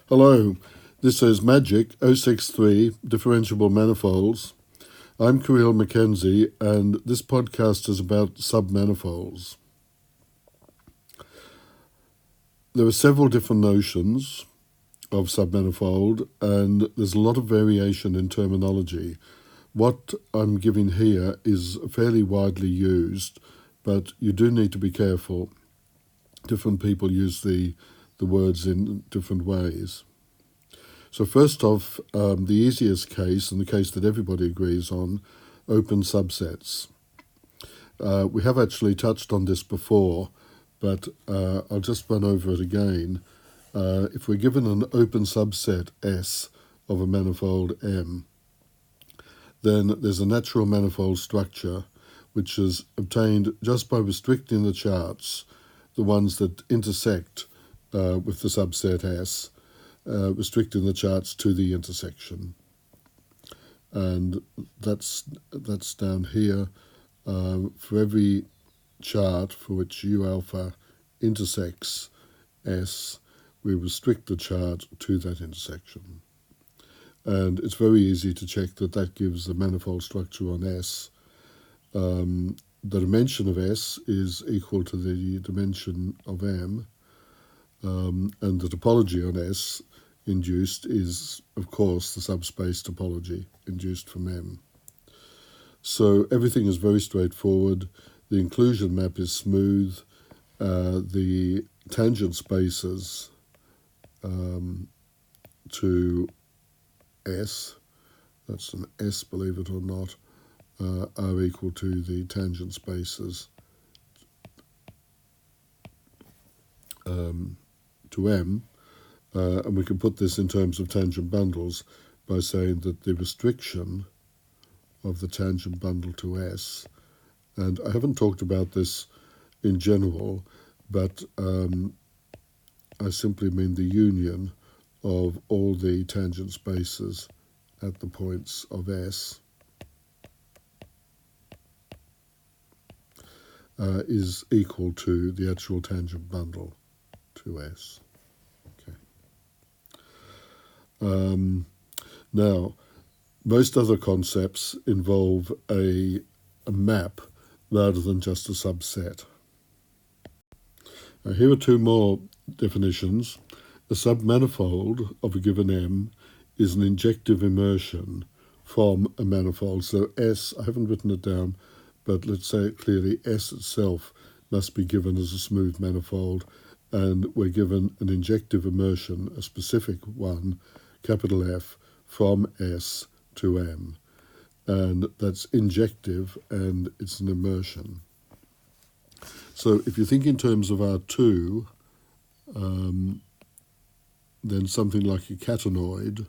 Hello, this is Magic 063 Differentiable Manifolds. I'm Dm Kchm, and this podcast is about submanifolds. There are several different notions of submanifold, and there's a lot of variation in terminology. What I'm giving here is fairly widely used, but you do need to be careful. Different people use the words in different ways. So first off, the easiest case, and the case that everybody agrees on, open subsets. We have actually touched on this before, but I'll just run over it again. If we're given an open subset S of a manifold M, then there's a natural manifold structure which is obtained just by restricting the charts, the ones that intersect with the subset S, restricting the charts to the intersection. And that's down here. For every chart for which U alpha intersects S, we restrict the chart to that intersection. And it's very easy to check that that gives the manifold structure on S. The dimension of S is equal to the dimension of M, and the topology on S induced is, of course, the subspace topology induced from M. So everything is very straightforward. The inclusion map is smooth. The tangent spaces to S, that's an S, believe it or not, are equal to the tangent spaces to M. And we can put this in terms of tangent bundles by saying that the restriction of the tangent bundle to S, and I haven't talked about this in general, but I simply mean the union of all the tangent spaces at the points of S is equal to the actual tangent bundle to S. Now, most other concepts involve a map rather than just a subset. Now, here are two more definitions. A submanifold of a given M is an injective immersion from a manifold. So S, I haven't written it down, but let's say it clearly, S itself must be given as a smooth manifold, and we're given an injective immersion, a specific one, capital F, from S to M. And that's injective, and it's an immersion. So if you think in terms of R2, then something like a catenoid,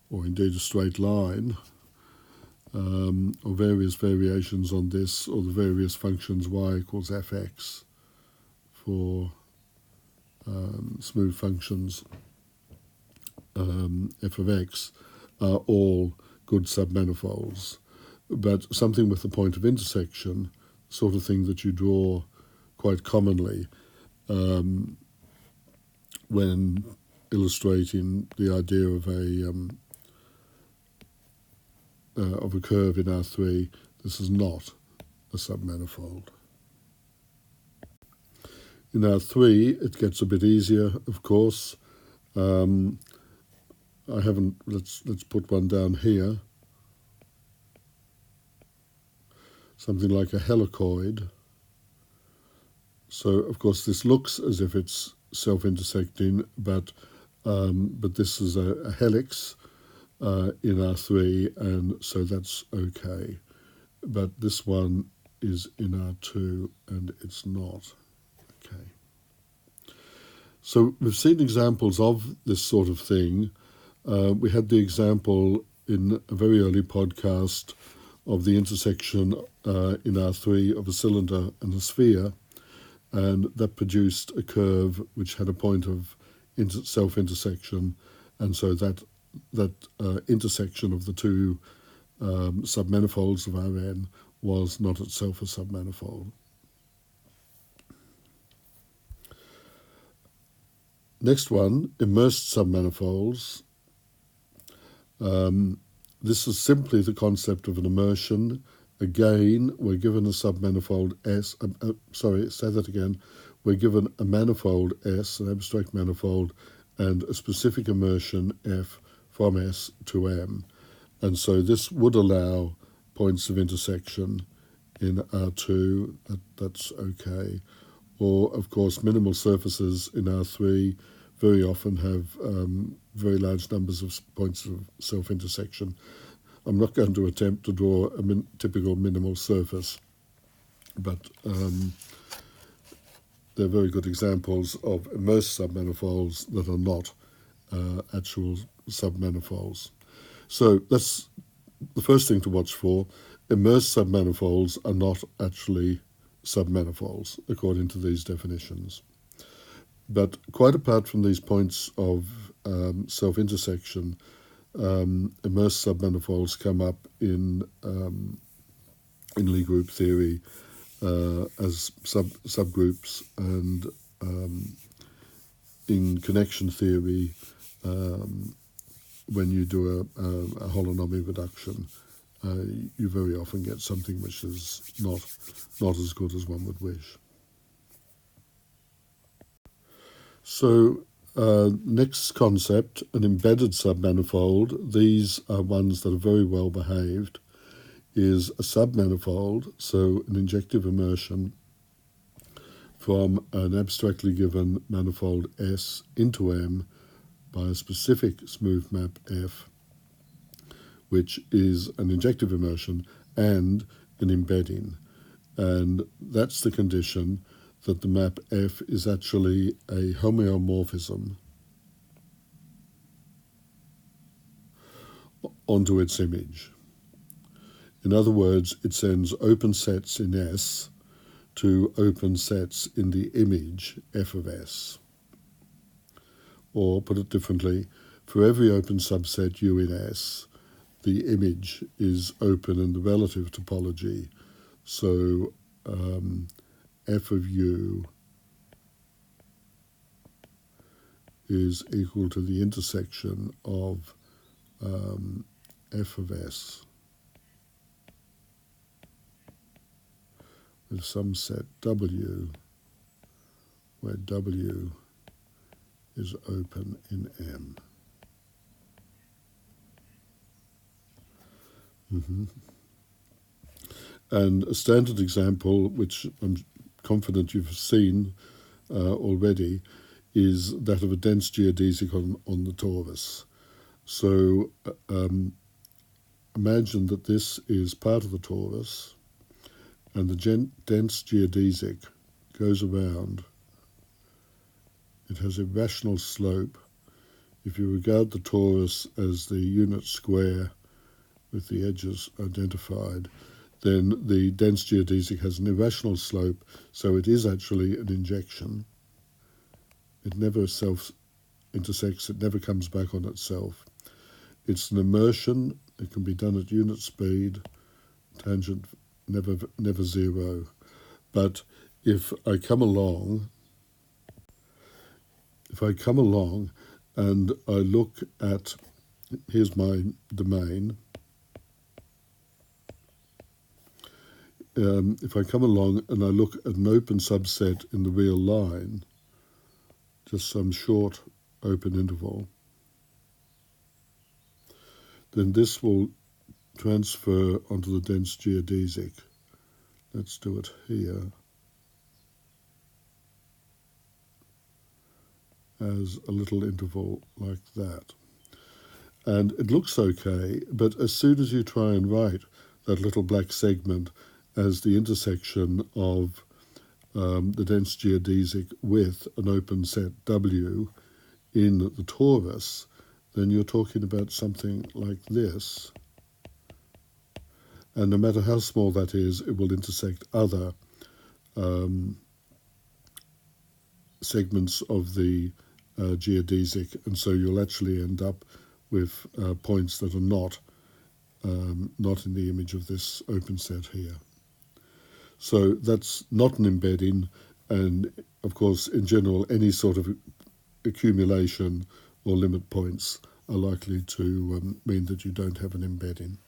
or indeed a straight line, or various variations on this, or the various functions y equals fx for smooth functions f of x, are all good submanifolds. But something with the point of intersection, sort of thing that you draw quite commonly when illustrating the idea of a curve in R3, this is not a submanifold. In R3, it gets a bit easier, of course. Let's put one down here. Something like a helicoid. So, of course, this looks as if it's self-intersecting, but this is a helix in R3, and so that's okay. But this one is in R2, and it's not. Okay. So we've seen examples of this sort of thing. We had the example in a very early podcast of the intersection in R3 of a cylinder and a sphere, and that produced a curve which had a point of self-intersection, and so that intersection of the two submanifolds of Rn was not itself a submanifold. Next one, immersed submanifolds. This is simply the concept of an immersion. Again, we're given a submanifold S. Say that again. We're given a manifold S, an abstract manifold, and a specific immersion F from S to M. And so this would allow points of intersection in R2. That's okay. Or, of course, minimal surfaces in R3 very often have very large numbers of points of self-intersection. I'm not going to attempt to draw a typical minimal surface, but they're very good examples of immersed submanifolds that are not actual submanifolds. So that's the first thing to watch for. Immersed submanifolds are not actually submanifolds, according to these definitions. But quite apart from these points of self-intersection, immersed submanifolds come up in Lie group theory as subgroups, and in connection theory when you do a holonomy reduction, you very often get something which is not as good as one would wish. So next concept, an embedded submanifold. These are ones that are very well behaved. Is a submanifold, so an injective immersion from an abstractly given manifold S into M by a specific smooth map F, which is an injective immersion and an embedding. And that's the condition that the map F is actually a homeomorphism onto its image. In other words, it sends open sets in S to open sets in the image F of S. Or, put it differently, for every open subset U in S, the image is open in the relative topology. So F of U is equal to the intersection of F of S with some set W, where W is open in M. And a standard example, which I'm confident you've seen already, is that of a dense geodesic on the torus. So imagine that this is part of the torus, and the dense geodesic goes around. It has a rational slope. If you regard the torus as the unit square with the edges identified, then the dense geodesic has an irrational slope, so it is actually an injection. It never self-intersects, it never comes back on itself. It's an immersion, it can be done at unit speed, tangent never zero. But if I come along and I look at, here's my domain. If I come along and I look at an open subset in the real line, just some short open interval, then this will transfer onto the dense geodesic. Let's do it here as a little interval like that. And it looks okay, but as soon as you try and write that little black segment as the intersection of the dense geodesic with an open set W in the torus, then you're talking about something like this. And no matter how small that is, it will intersect other segments of the geodesic, and so you'll actually end up with points that are not in the image of this open set here. So that's not an embedding, and of course, in general, any sort of accumulation or limit points are likely to mean that you don't have an embedding.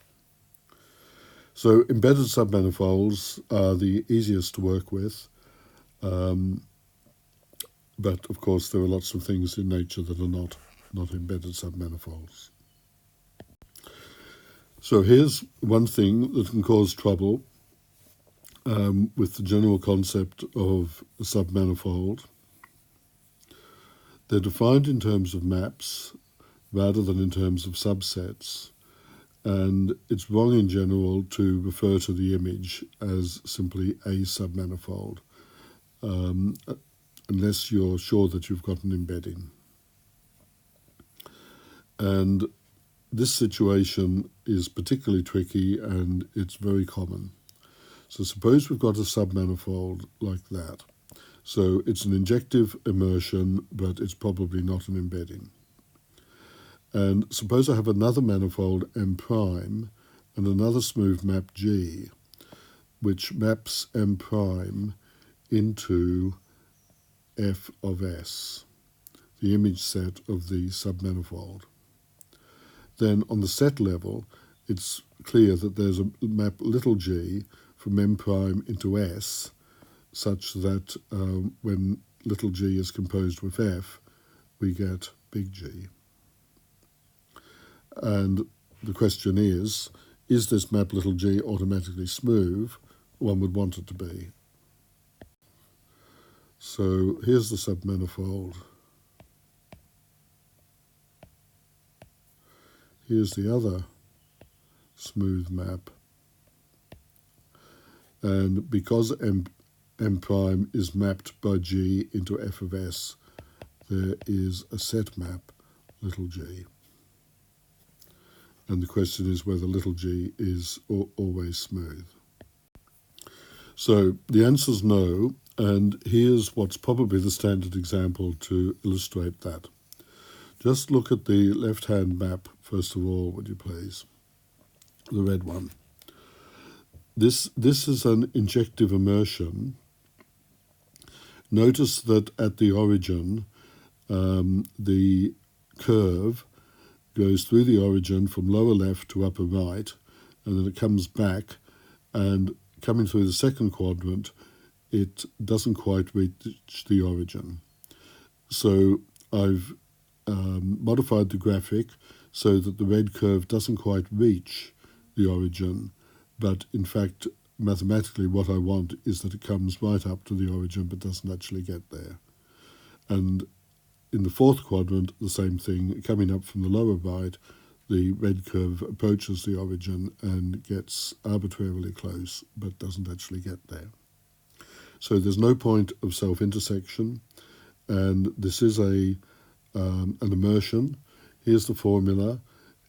So embedded submanifolds are the easiest to work with, but of course there are lots of things in nature that are not embedded submanifolds. So here's one thing that can cause trouble with the general concept of a submanifold. They're defined in terms of maps rather than in terms of subsets, and it's wrong in general to refer to the image as simply a submanifold, unless you're sure that you've got an embedding. And this situation is particularly tricky, and it's very common. So suppose we've got a submanifold like that. So it's an injective immersion, but it's probably not an embedding. And suppose I have another manifold M prime and another smooth map G, which maps M prime into F of S, the image set of the submanifold. Then on the set level, it's clear that there's a map little g from M prime into S, such that when little g is composed with F, we get big G. And the question is this map little g automatically smooth? One would want it to be. So here's the submanifold. Here's the other smooth map. And because M prime is mapped by G into F of S, there is a set map, little g. And the question is whether little g is always smooth. So the answer is no, and here's what's probably the standard example to illustrate that. Just look at the left-hand map, first of all, would you please? The red one. This is an injective immersion. Notice that at the origin, the curve goes through the origin from lower left to upper right, and then it comes back, and coming through the second quadrant, it doesn't quite reach the origin. So I've modified the graphic so that the red curve doesn't quite reach the origin, but in fact, mathematically what I want is that it comes right up to the origin but doesn't actually get there. And in the fourth quadrant, the same thing, coming up from the lower right, the red curve approaches the origin and gets arbitrarily close but doesn't actually get there. So there's no point of self-intersection, and this is an immersion. Here's the formula.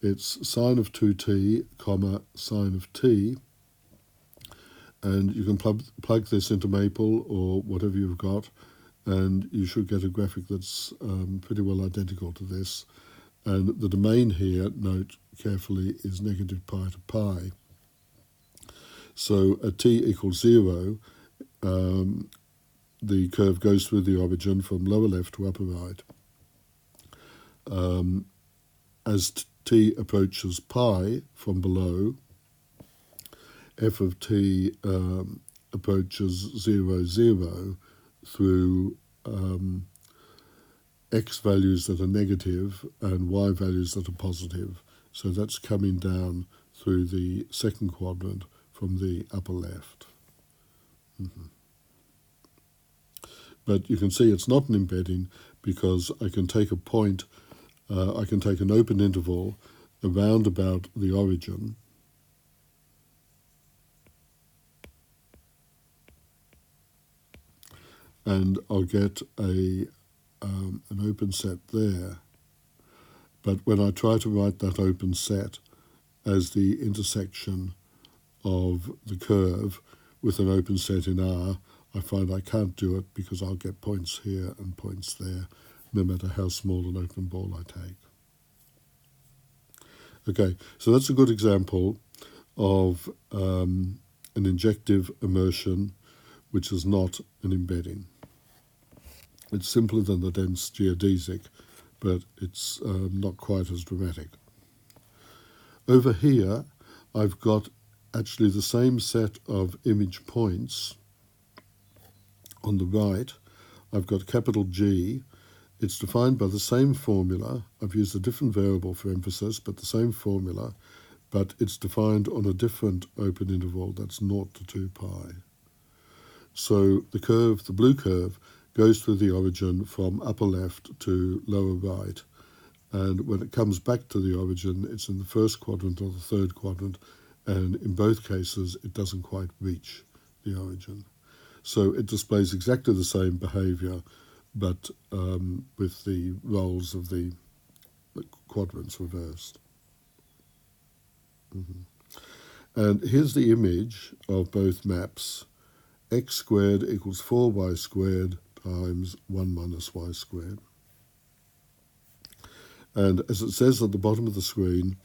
It's sine of 2t, comma, sine of t, and you can plug this into Maple or whatever you've got, and you should get a graphic that's pretty well identical to this. And the domain here, note carefully, is negative pi to pi. So at t equals 0, the curve goes through the origin from lower left to upper right. As t approaches pi from below, f of t approaches 0, 0 through x values that are negative and y values that are positive. So that's coming down through the second quadrant from the upper left. But you can see it's not an embedding because I can take a point, I can take an open interval around about the origin, and I'll get an open set there. But when I try to write that open set as the intersection of the curve with an open set in R, I find I can't do it because I'll get points here and points there, no matter how small an open ball I take. Okay, so that's a good example of an injective immersion which is not an embedding. It's simpler than the dense geodesic, but it's not quite as dramatic. Over here, I've got actually the same set of image points. On the right, I've got capital G. It's defined by the same formula. I've used a different variable for emphasis, but the same formula, but it's defined on a different open interval that's 0 to 2 pi. So the curve, the blue curve, goes through the origin from upper left to lower right. And when it comes back to the origin, it's in the first quadrant or the third quadrant, and in both cases, it doesn't quite reach the origin. So it displays exactly the same behavior, but with the roles of the quadrants reversed. And here's the image of both maps. X squared equals 4y squared times 1 minus y squared. And as it says at the bottom of the screen,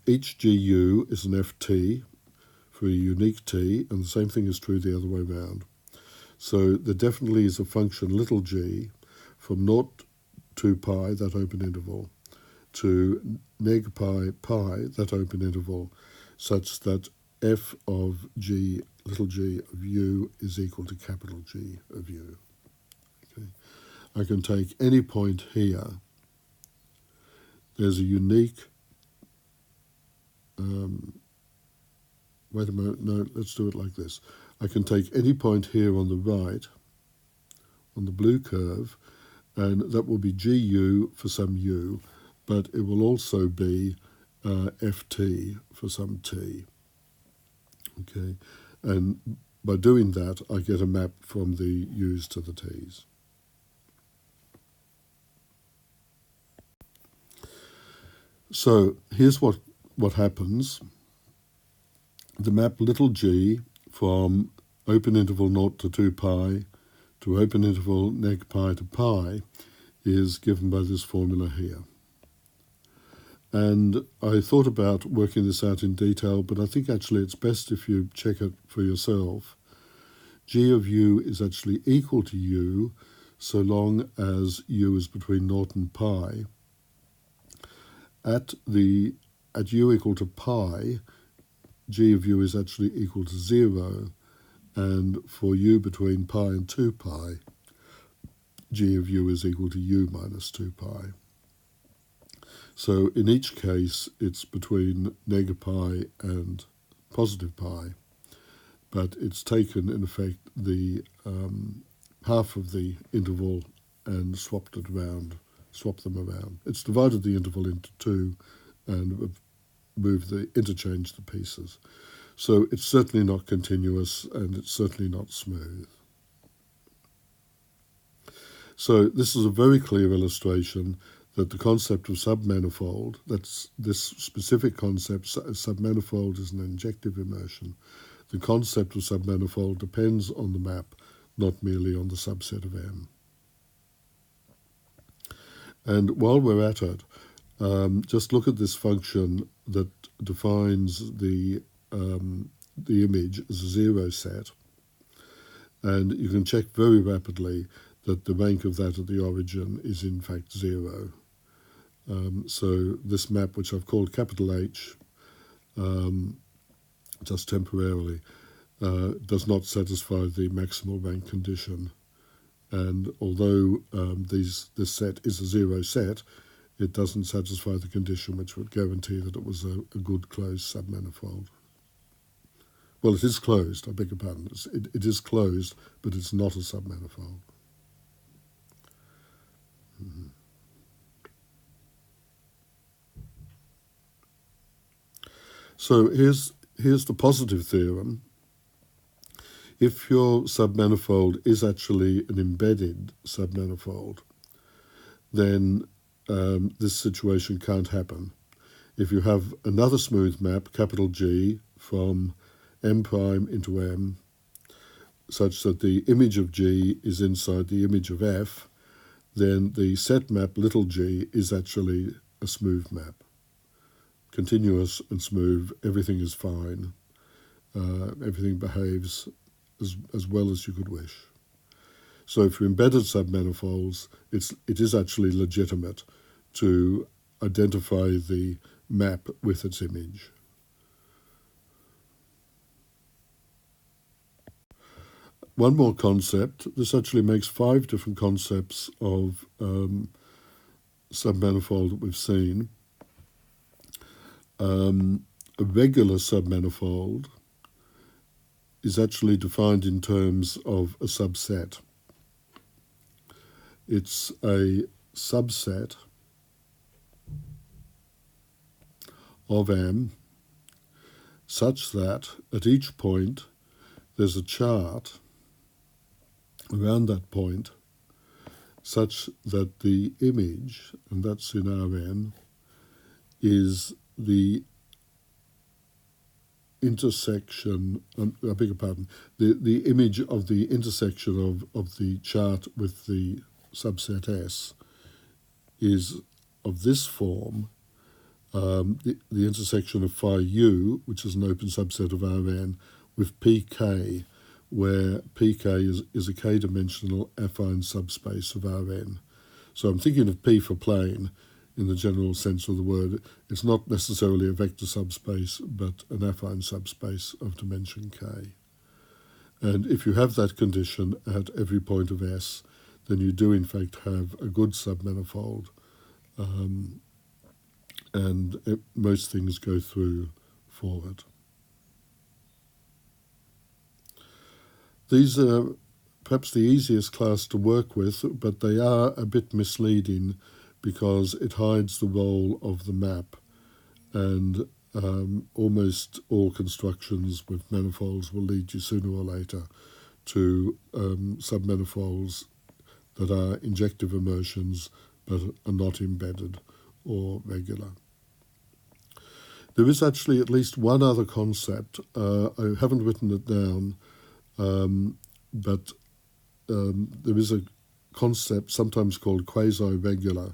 each GU is an FT for a unique t, and the same thing is true the other way around. So there definitely is a function little g from 0 to pi, that open interval, to neg pi pi, that open interval, such that f of g, little g of u is equal to capital G of u. Okay. I can take any point here. There's a unique, wait a minute, no, let's do it like this. I can take any point here on the right, on the blue curve, and that will be GU for some u, but it will also be FT for some t. Okay, and by doing that, I get a map from the u's to the t's. So here's what happens. The map little g from open interval 0 to 2 pi to open interval neg pi to pi is given by this formula here. And I thought about working this out in detail, but I think actually it's best if you check it for yourself. G of u is actually equal to u so long as u is between 0 and pi. At u equal to pi, g of u is actually equal to 0, and for u between pi and 2 pi, g of u is equal to u minus 2 pi. So in each case, it's between neg pi and positive pi, but it's taken, in effect, the half of the interval and swapped them around. It's divided the interval into two and interchanged the pieces. So it's certainly not continuous, and it's certainly not smooth. So this is a very clear illustration that the concept of submanifold, that's this specific concept, submanifold is an injective immersion. The concept of submanifold depends on the map, not merely on the subset of M. And while we're at it, just look at this function that defines the image as a zero set. And you can check very rapidly that the rank of that at the origin is in fact 0. So this map, which I've called capital H, just temporarily, does not satisfy the maximal rank condition. And although this set is a zero set, it doesn't satisfy the condition which would guarantee that it was a good closed submanifold. Well, it is closed, I beg your pardon. It is closed, but it's not a submanifold. Mm-hmm. So here's the positive theorem. If your submanifold is actually an embedded submanifold, then this situation can't happen. If you have another smooth map, capital G, from M prime into M, such that the image of G is inside the image of F, then the set map little g is actually a smooth map. Continuous and smooth, everything is fine. Everything behaves as well as you could wish. So for embedded submanifolds, it is actually legitimate to identify the map with its image. One more concept. This actually makes 5 different concepts of submanifold that we've seen. A regular submanifold is actually defined in terms of a subset. It's a subset of M such that at each point there's a chart around that point such that the image, and that's in Rn, is the intersection, I beg your pardon, the image of the intersection of the chart with the subset S is of this form. The intersection of phi u, which is an open subset of Rn, with pk, where pk is a k-dimensional affine subspace of Rn. So I'm thinking of P for plane in the general sense of the word. It's not necessarily a vector subspace, but an affine subspace of dimension k. And if you have that condition at every point of S, then you do in fact have a good submanifold. Most things go through for it. These are perhaps the easiest class to work with, but they are a bit misleading because it hides the role of the map, and almost all constructions with manifolds will lead you sooner or later to submanifolds that are injective immersions but are not embedded or regular. There is actually at least one other concept. I haven't written it down, but there is a concept sometimes called quasi-regular,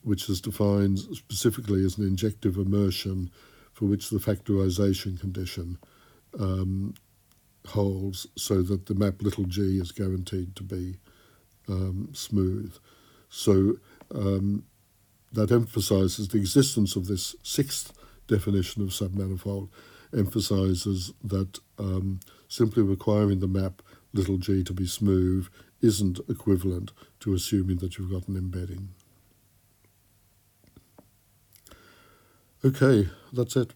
which is defined specifically as an injective immersion for which the factorization condition holds, so that the map little g is guaranteed to be smooth. So that emphasizes the existence of this 6th definition of submanifold, emphasizes that simply requiring the map little g to be smooth isn't equivalent to assuming that you've got an embedding. Okay, that's it.